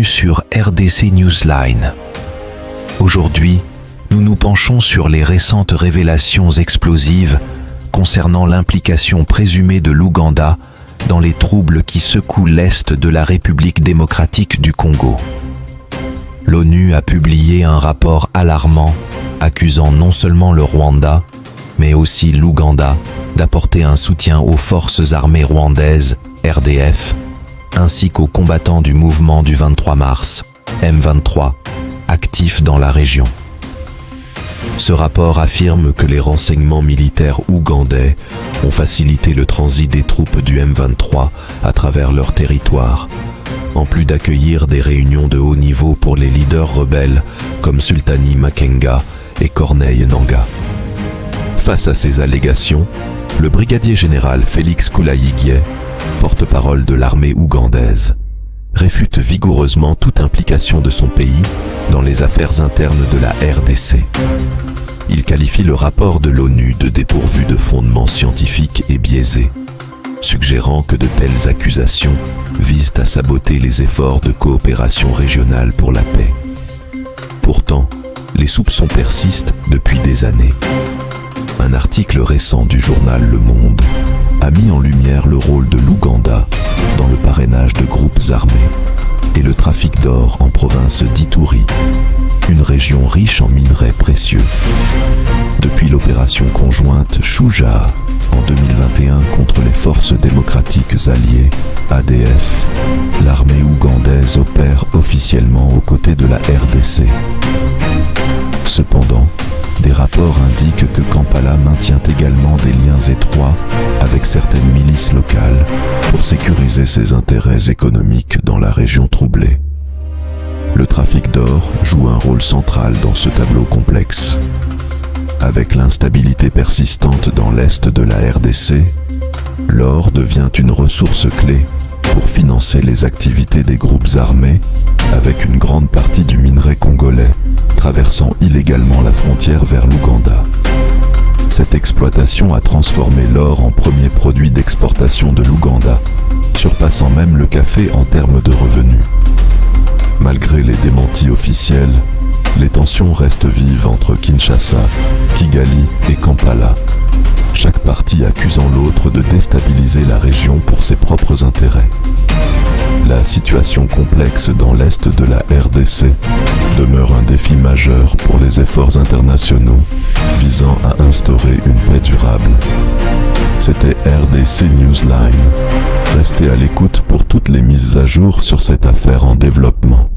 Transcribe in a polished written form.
sur RDC Newsline. Aujourd'hui, nous nous penchons sur les récentes révélations explosives concernant l'implication présumée de l'Ouganda dans les troubles qui secouent l'Est de la République démocratique du Congo. L'ONU a publié un rapport alarmant accusant non seulement le Rwanda, mais aussi l'Ouganda d'apporter un soutien aux forces armées rwandaises, RDF, ainsi qu'aux combattants du mouvement du 23 mars, M23, actifs dans la région. Ce rapport affirme que les renseignements militaires ougandais ont facilité le transit des troupes du M23 à travers leur territoire, en plus d'accueillir des réunions de haut niveau pour les leaders rebelles comme Sultani Makenga et Corneille Nangaa. Face à ces allégations, le brigadier général Félix Kulayigye, porte-parole de l'armée ougandaise, réfute vigoureusement toute implication de son pays dans les affaires internes de la RDC. Il qualifie le rapport de l'ONU de dépourvu de fondements scientifiques et biaisé, suggérant que de telles accusations visent à saboter les efforts de coopération régionale pour la paix. Pourtant, les soupçons persistent depuis des années. Un article récent du journal Le Monde a mis en lumière le rôle de l'Ouganda dans le parrainage de groupes armés et le trafic d'or en province d'Ituri, une région riche en minerais précieux. Depuis l'opération conjointe Shujaa en 2021 contre les forces démocratiques alliées, ADF, l'armée ougandaise opère officiellement aux côtés de la RDC. Cependant, des rapports indiquent que Kampala maintient également des liens étroits avec certaines milices locales pour sécuriser ses intérêts économiques dans la région troublée. Le trafic d'or joue un rôle central dans ce tableau complexe. Avec l'instabilité persistante dans l'est de la RDC, l'or devient une ressource clé pour financer les activités des groupes armés, avec une grande partie du minerai congolais traversant illégalement la frontière vers l'Ouganda. Cette exploitation a transformé l'or en premier produit d'exportation de l'Ouganda, surpassant même le café en termes de revenus. Malgré les démentis officiels, les tensions restent vives entre Kinshasa, Kigali et Kampala, chaque partie accusant l'autre de déstabiliser la région pour ses propres intérêts. La situation complexe dans l'est de la RDC demeure un défi majeur pour les efforts internationaux visant à instaurer une paix durable. C'était RDC Newsline. Restez à l'écoute pour toutes les mises à jour sur cette affaire en développement.